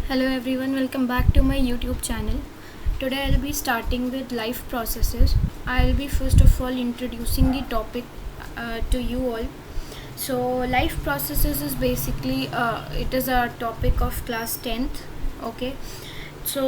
Hello everyone, welcome back to my YouTube channel. Today I'll be starting with life processes. I'll be first of all introducing the topic to you all. So life processes is basically it is a topic of class 10th. Okay. So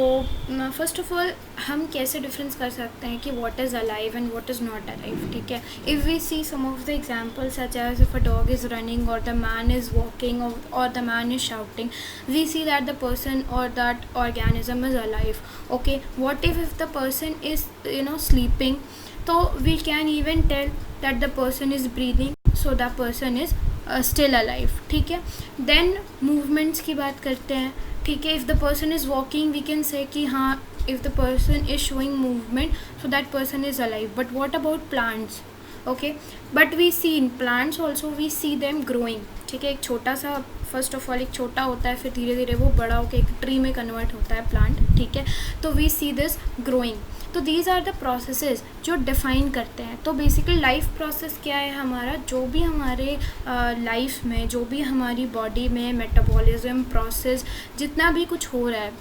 first of all हम कैसे difference कर सकते हैं कि what is alive and what is not alive. ठीक है, if we see some of the examples such as if a dog is running और the man is walking और the man is shouting, we see that the person और that organism is alive. Okay, what if the person is sleeping, तो we can even tell that the person is breathing, so the person is still alive. ठीक है, then movements की बात करते हैं. ठीक है, if the person is walking we can say कि हाँ, if the person is showing movement so that person is alive. But what about plants? Okay, but we see in plants also we see them growing. ठीक है, एक छोटा सा first of all एक छोटा होता है, फिर धीरे धीरे वो बड़ा होकर एक ट्री में कन्वर्ट होता है प्लांट. ठीक है, तो वी सी दिस ग्रोइंग. तो दीज आर द प्रोसेसेस जो डिफ़ाइन करते हैं. तो बेसिकली लाइफ प्रोसेस क्या है हमारा, जो भी हमारे लाइफ में, जो भी हमारी बॉडी में मेटाबॉलिज्म प्रोसेस जितना भी कुछ हो रहा है,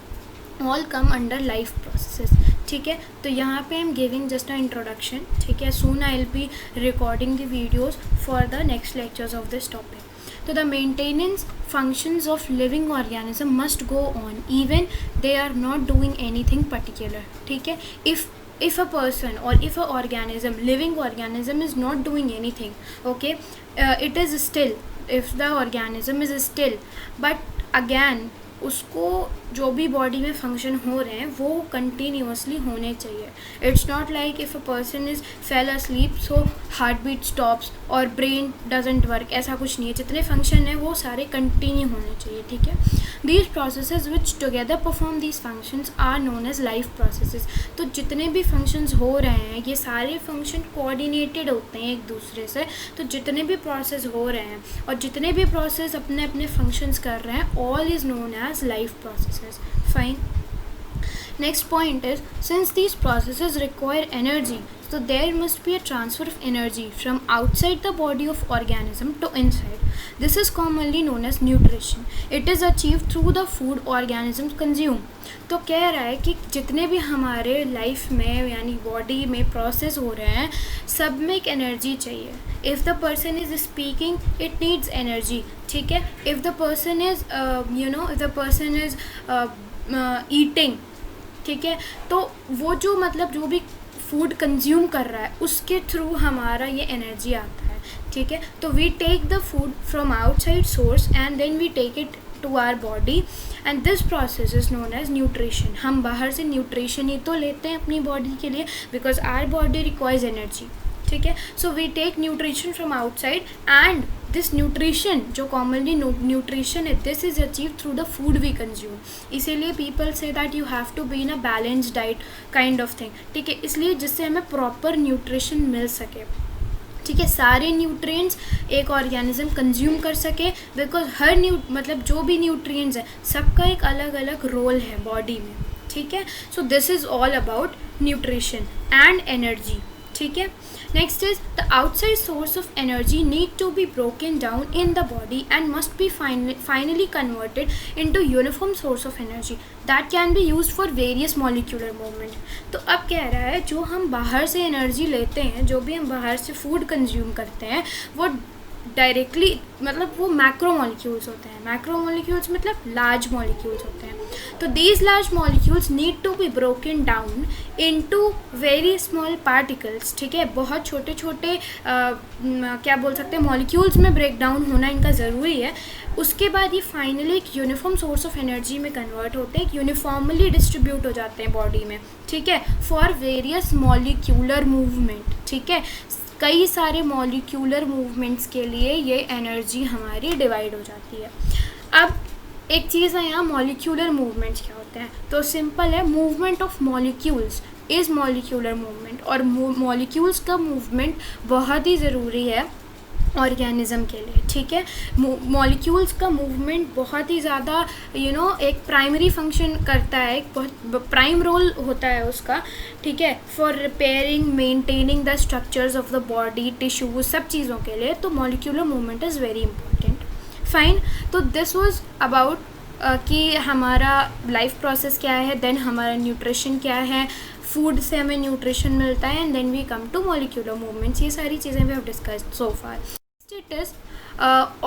all come under life processes. ठीक है, तो यहाँ पे I am giving just a introduction. ठीक है, soon I will be recording the videos for the next lectures of this topic. So the maintenance functions of living organism must go on even they are not doing anything particular. ठीक है, if a person or if a organism, living organism is not doing anything, okay, it is still, if the organism is still, but again उसको जो भी body में function हो रहे हैं वो कंटिन्यूसली होने चाहिए. It's not like if a person is fell asleep so heart beat stops और ब्रेन डजेंट वर्क, ऐसा कुछ नहीं है. जितने फंक्शन हैं वो सारे कंटिन्यू होने चाहिए. ठीक है, these processes which together perform these functions are known as life processes. तो जितने भी फंक्शंस हो रहे हैं ये सारे फंक्शन कोऑर्डिनेटेड होते हैं एक दूसरे से. तो जितने भी प्रोसेस हो रहे हैं और जितने भी प्रोसेस अपने अपने फंक्शंस कर रहे हैं, all is known as life processes. Fine. Next point is, since these processes require energy, so there must be a transfer of energy from outside the body of organism to inside. This is commonly known as nutrition. It is achieved through the food organisms consume. तो कह रहा है कि जितने भी हमारे life में यानी बॉडी में प्रोसेस हो रहे हैं सब में एक एनर्जी चाहिए. If the person is speaking it needs energy. ठीक है, if the person is if the person is eating, ठीक है, तो वो जो मतलब जो भी फूड कंज्यूम कर रहा है उसके थ्रू हमारा ये एनर्जी आता है. ठीक है, तो we take the food from outside source and then we take it to our body and this process is known as nutrition. हम बाहर से न्यूट्रिशन ही तो लेते हैं अपनी बॉडी के लिए because our body requires energy. ठीक है, so we take nutrition from outside and this nutrition जो कॉमनली न्यूट्रिशन है this is achieve through the food we consume. इसीलिए people say that you have to be in a balance diet kind of thing. ठीक है, इसलिए जिससे हमें proper nutrition मिल सके. ठीक है, सारे न्यूट्रिएंट्स एक ऑर्गेनिज्म कंज्यूम कर सके बिकॉज हर मतलब जो भी न्यूट्रिएंट्स है सबका एक अलग अलग रोल है बॉडी में. ठीक है, so this is all about nutrition and energy. ठीक है, next is the outside source of energy need to be broken down in the body and must be finally converted into uniform source of energy that can be used for various molecular movement. तो अब कह रहा है जो हम बाहर से energy लेते हैं, जो भी हम बाहर से फूड कंज्यूम करते हैं वो डायरेक्टली मतलब वो मैक्रो मॉलिक्यूल्स होते हैं. मैक्रो मॉलिक्यूल्स मतलब लार्ज मॉलिक्यूल्स होते हैं. तो these large molecules need to be broken down into very small particles. ठीक है, बहुत छोटे छोटे क्या बोल सकते हैं मॉलिक्यूल्स में ब्रेक डाउन होना इनका ज़रूरी है. उसके बाद ये फाइनली एक यूनिफॉर्म सोर्स ऑफ एनर्जी में कन्वर्ट होते हैं, यूनिफॉर्मली डिस्ट्रीब्यूट हो जाते हैं बॉडी में. ठीक है, फॉर वेरियस मॉलिक्यूलर मूवमेंट. ठीक है, कई सारे मॉलिक्यूलर मूवमेंट्स के लिए ये एनर्जी हमारी डिवाइड हो जाती है. अब एक चीज़ है यहाँ, मॉलिक्यूलर मूवमेंट्स क्या होते हैं? तो सिंपल है, movement of molecules is molecular movement. और मॉलिक्यूल्स का मूवमेंट बहुत ही ज़रूरी है ऑर्गेनिज्म के लिए. ठीक है, मॉलिक्यूल्स का मूवमेंट बहुत ही ज़्यादा एक प्राइमरी फंक्शन करता है, एक बहुत प्राइम रोल होता है उसका. ठीक है, for repairing maintaining the structures of the body tissues सब चीज़ों के लिए. तो molecular movement is very important. Fine, तो दिस वाज अबाउट कि हमारा लाइफ प्रोसेस क्या है, देन हमारा न्यूट्रिशन क्या है, फूड से हमें न्यूट्रिशन मिलता है, and then we come to molecular movements. ये सारी चीज़ें we have discussed so far. Status.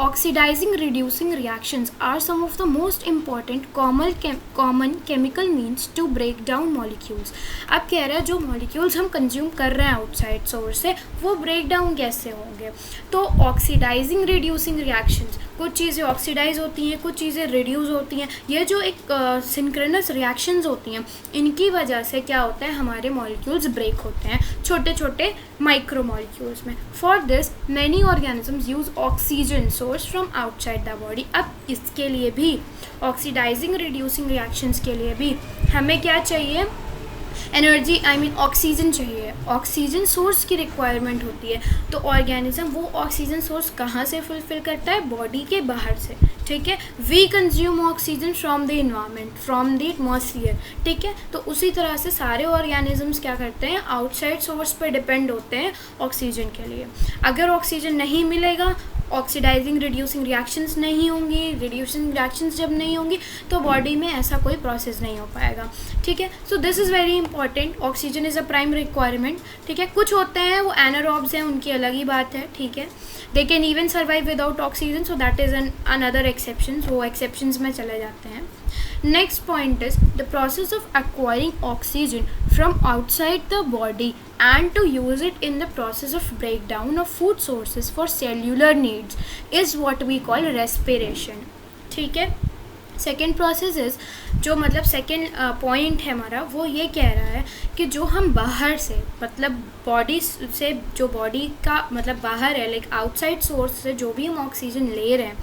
Oxidizing reducing reactions are some of the most important common chemical means to break down molecules. अब कह रहा है जो molecules हम कंज्यूम कर रहे हैं आउटसाइड सोर्स से वो ब्रेक डाउन कैसे होंगे. तो ऑक्सीडाइजिंग रिड्यूसिंग रिएक्शंस, कुछ चीज़ें ऑक्सीडाइज होती हैं, कुछ चीज़ें रिड्यूस होती हैं. ये जो एक सिंक्रोनस रिएक्शंस होती हैं, इनकी वजह से क्या होता है, हमारे मॉलिक्यूल्स ब्रेक होते हैं छोटे छोटे माइक्रो मॉलिक्यूल्स में. For this many organisms use oxygen source from outside the body. अब इसके लिए भी ऑक्सीडाइजिंग रिड्यूसिंग रिएक्शंस के लिए भी हमें क्या चाहिए, एनर्जी, आई मीन ऑक्सीजन चाहिए. ऑक्सीजन सोर्स की रिक्वायरमेंट होती है. तो ऑर्गेनिज्म वो ऑक्सीजन सोर्स कहाँ से फुलफिल करता है, बॉडी के बाहर से. ठीक है, we consume oxygen from the environment, from the atmosphere. ठीक है, तो उसी तरह से सारे ऑर्गेनिजम्स क्या करते हैं, आउटसाइड सोर्स पर डिपेंड होते हैं ऑक्सीजन के लिए. अगर ऑक्सीजन नहीं मिलेगा, ऑक्सीडाइजिंग रिड्यूसिंग रिएक्शंस नहीं होंगी. रिड्यूसिंग रिएक्शंस जब नहीं होंगी तो बॉडी में ऐसा कोई प्रोसेस नहीं हो पाएगा. ठीक है, so this is very important. Oxygen is a prime requirement. ठीक है, कुछ होते हैं वो एनारोब्स हैं, उनकी अलग ही बात है. ठीक है, they can even survive without oxygen, so that is another exception. वो एक्सेप्शंस में चले जाते हैं. Next point is the process of acquiring oxygen from outside the body and to use it in the process of breakdown of food sources for cellular needs is what we call respiration. ठीक है, second process is जो मतलब second point है हमारा, वो ये कह रहा है कि जो हम बाहर से मतलब बॉडी से, जो बॉडी का मतलब बाहर है, लाइक आउटसाइड सोर्स से जो भी हम ऑक्सीजन ले रहे हैं,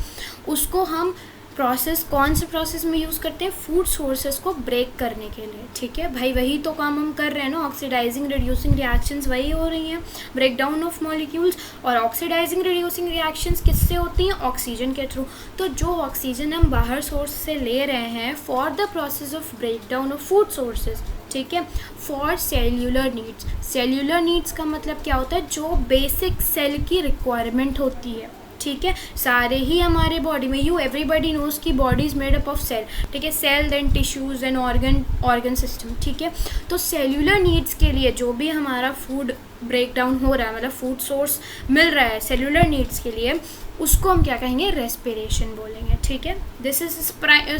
उसको हम प्रोसेस कौन से प्रोसेस में यूज़ करते हैं, फूड सोर्सेज को ब्रेक करने के लिए. ठीक है भाई, वही तो काम हम कर रहे हैं ना. ऑक्सीडाइजिंग रिड्यूसिंग रिएक्शंस वही हो रही हैं, ब्रेक डाउन ऑफ मॉलिक्यूल्स. और ऑक्सीडाइजिंग रिड्यूसिंग रिएक्शंस किससे होती हैं, ऑक्सीजन के थ्रू. तो जो ऑक्सीजन हम बाहर सोर्स से ले रहे हैं for the process of break down of food sources, ठीक है, for cellular needs. Cellular needs का मतलब क्या होता है, जो बेसिक सेल की रिक्वायरमेंट होती है. ठीक है, सारे ही हमारे बॉडी में, यू एवरीबडी नोज की body is made up of cell. ठीक है, cell then tissues and organ system. ठीक है, तो सेल्यूलर नीड्स के लिए जो भी हमारा फूड ब्रेक डाउन हो रहा है, मतलब फूड सोर्स मिल रहा है सेल्यूलर नीड्स के लिए, उसको हम क्या कहेंगे, रेस्पिरेशन बोलेंगे. ठीक है, this is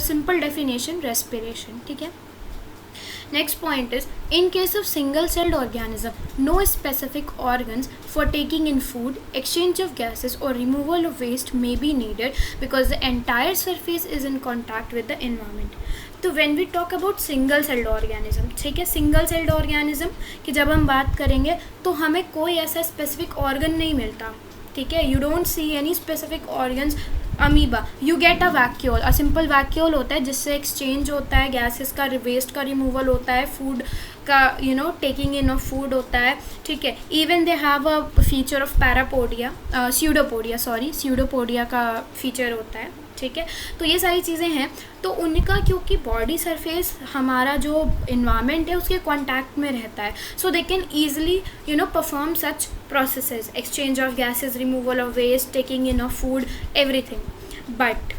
simple definition, respiration. ठीक है. Next point is, in case of single-celled organism, no specific organs for taking in food, exchange of gases or removal of waste may be needed because the entire surface is in contact with the environment. तो when we talk about single-celled organism, ठीक है, single-celled organism की जब हम बात करेंगे तो हमें कोई ऐसा specific organ नहीं मिलता. ठीक है, you don't see any specific organs. Amoeba, you get a vacuole. A simple vacuole होता है जिससे एक्सचेंज होता है, गैसेस का, वेस्ट का रिमूवल होता है, फूड का टेकिंग इन ऑफ फूड होता है. ठीक है, even they have a feature of parapodia, pseudopodia का फीचर होता है. ठीक है, तो ये सारी चीज़ें हैं. तो उनका क्योंकि बॉडी सरफेस हमारा जो इन्वायरमेंट है उसके कांटेक्ट में रहता है, so they can easily perform such processes, exchange of gases, removal of waste, taking in of food, everything. But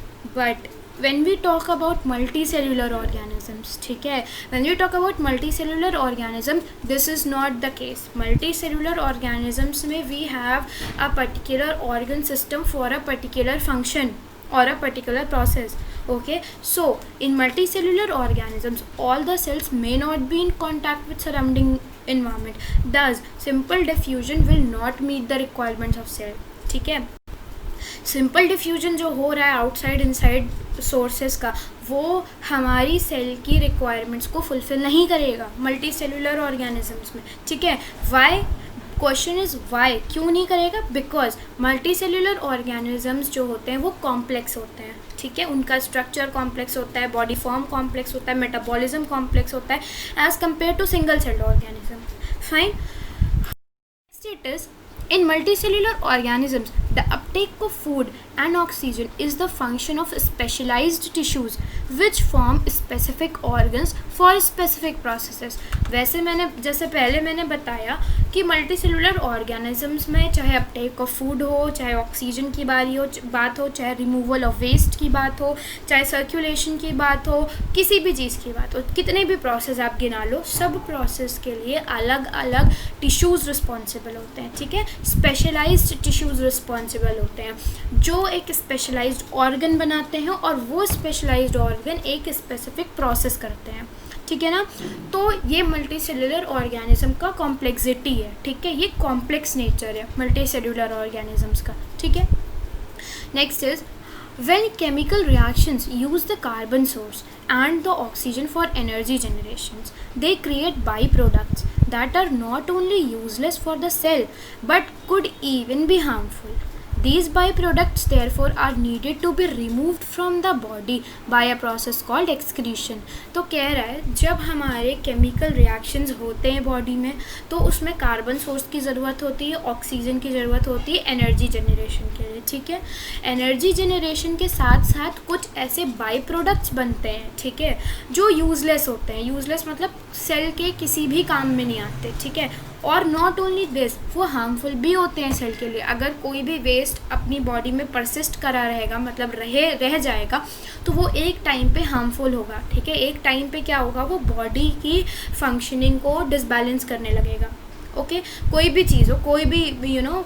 when we talk about multicellular organisms, ठीक है, when we talk about multicellular organisms, this is not the case. Multicellular organisms में we have a particular organ system for a particular function or a particular process. Okay, so in multicellular organisms all the cells may not be in contact with surrounding environment, thus simple diffusion will not meet the requirements of cell. ठीक है, simple diffusion जो हो रहा है outside inside sources का, वो हमारी cell की रिक्वायरमेंट्स को फुलफिल नहीं करेगा मल्टी सेलुलर ऑर्गेनिजम्स में. ठीक है, वाई, क्वेश्चन इज़ वाई, क्यों नहीं करेगा, बिकॉज मल्टी सेलुलर ऑर्गेनिजम्स जो होते हैं वो कॉम्प्लेक्स होते हैं. ठीक है, उनका स्ट्रक्चर कॉम्प्लेक्स होता है, बॉडी फॉर्म कॉम्प्लेक्स होता है, मेटाबॉलिज्म कॉम्प्लेक्स होता है as compare to single celled organism. Fine. Status, in multicellular organisms the uptake of food and oxygen is the function of specialized tissues which form specific organs for specific processes. वैसे जैसे पहले मैंने बताया कि multicellular organisms में चाहे Uptake of food हो, चाहे ऑक्सीजन की बात हो, चाहे रिमूवल ऑफ वेस्ट की बात हो, चाहे सर्कुलेशन की बात हो, किसी भी चीज़ की बात हो, कितने भी प्रोसेस आप गिना लो, सब प्रोसेस के लिए अलग अलग टिश्यूज़ रिस्पॉन्सिबल होते हैं. ठीक है, स्पेशलाइज्ड टिश्यूज़ रिस्पॉन्सिबल होते हैं जो एक स्पेशलाइज्ड ऑर्गन बनाते हैं और वो स्पेशलाइज्ड ऑर्गन एक स्पेसिफिक प्रोसेस करते हैं. ठीक है ना. तो ये मल्टीसेलुलर ऑर्गेनिज्म का कॉम्प्लेक्सिटी है. ठीक है, ये कॉम्प्लेक्स नेचर है मल्टीसेलुलर ऑर्गेनिजम्स का. ठीक है. Next is when chemical reactions use the carbon source and the oxygen for energy generations, they create byproducts that are not only useless for the cell but could even be harmful. These byproducts therefore are needed to be removed from the body by a process called excretion. तो कह रहा है जब हमारे chemical reactions होते हैं body में तो उसमें कार्बन सोर्स की ज़रूरत होती है, ऑक्सीजन की ज़रूरत होती है एनर्जी जनरेशन के लिए. ठीक है, एनर्जी जनरेशन के साथ साथ कुछ ऐसे बाई प्रोडक्ट्स बनते हैं. ठीक है, जो यूज़लेस होते हैं. यूज़लेस मतलब सेल के किसी भी काम में नहीं आते. ठीक है, और नॉट ओनली दिस, वो हार्मफुल भी होते हैं सेल के लिए. अगर कोई भी वेस्ट अपनी बॉडी में परसिस्ट करा रहेगा, मतलब रह जाएगा, तो वो एक टाइम पे हार्मफुल होगा. ठीक है, एक टाइम पे क्या होगा, वो बॉडी की फंक्शनिंग को डिसबैलेंस करने लगेगा. ओके, कोई भी चीज़ हो, कोई भी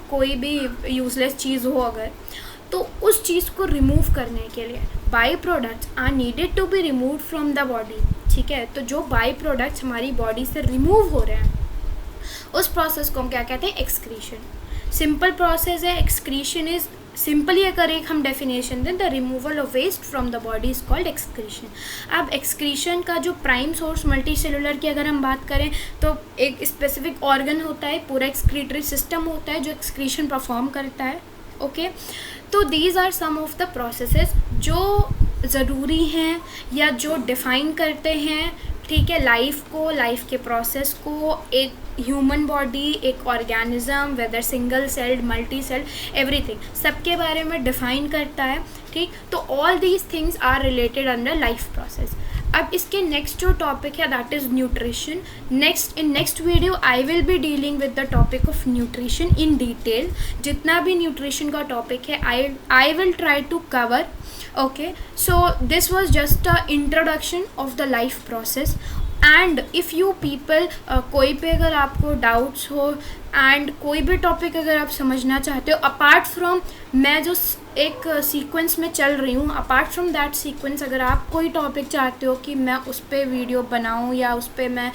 कोई भी यूजलेस चीज़ हो अगर, तो उस चीज़ को रिमूव करने के लिए by products are needed to be remove from the body. ठीक है, तो जो बाई प्रोडक्ट्स हमारी बॉडी से रिमूव हो रहे हैं उस प्रोसेस को हम क्या कहते हैं, एक्सक्रीशन. सिंपल प्रोसेस है. एक्सक्रीशन इज सिंपली अगर एक हम डेफिनेशन दें, the removal of waste from the body is called excretion. अब एक्सक्रीशन का जो प्राइम सोर्स मल्टीसेलुलर की अगर हम बात करें तो एक स्पेसिफिक ऑर्गन होता है, पूरा एक्सक्रीटरी सिस्टम होता है जो एक्सक्रीशन परफॉर्म करता है. ओके, तो these are some of the processes जो ज़रूरी हैं या जो डिफ़ाइन करते हैं. ठीक है, लाइफ के प्रोसेस को एक ह्यूमन बॉडी, एक organism, whether single celled, multi celled, everything, सबके बारे में डिफ़ाइन करता है. ठीक, तो all these things are related under life process. अब इसके नेक्स्ट जो टॉपिक है that is nutrition. In next video I will be dealing with the topic of nutrition in detail. जितना भी न्यूट्रिशन का टॉपिक है I will try to cover. Okay, so this was just a introduction of the life process. And if you people कोई पे अगर आपको doubts हो and कोई भी टॉपिक अगर आप समझना चाहते हो अपार्ट फ्रॉम मैं जो एक सीक्वेंस में चल रही हूँ, अपार्ट फ्रॉम दैट सीक्वेंस अगर आप कोई टॉपिक चाहते हो कि मैं उस पर वीडियो बनाऊँ या उस पर मैं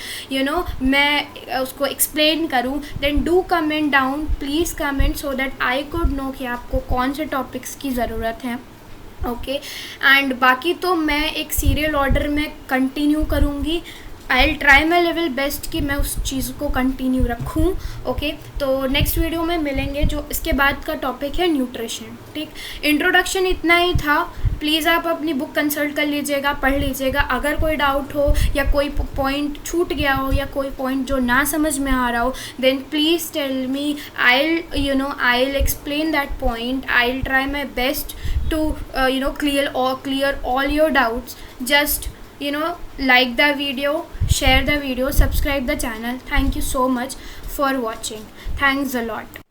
मैं उसको एक्सप्लेन करूँ, then do comment down, please comment so that I could know कि आपको कौन से टॉपिक्स की ज़रूरत है. ओके, एंड बाकी तो मैं एक सीरियल ऑर्डर में कंटिन्यू करूँगी. आई will try my level best कि मैं उस चीज़ को कंटिन्यू रखूँ. ओके, तो नेक्स्ट वीडियो में मिलेंगे. जो इसके बाद का टॉपिक है न्यूट्रिशन. ठीक, इंट्रोडक्शन इतना ही था. प्लीज़ आप अपनी बुक कंसल्ट कर लीजिएगा, पढ़ लीजिएगा. अगर कोई डाउट हो या कोई पॉइंट छूट गया हो या कोई पॉइंट जो ना समझ में आ रहा हो, then please tell me. I will explain that point. I will try my best to clear all your doubts. Just like the video, share the video, subscribe the channel. Thank you so much for watching. Thanks a lot.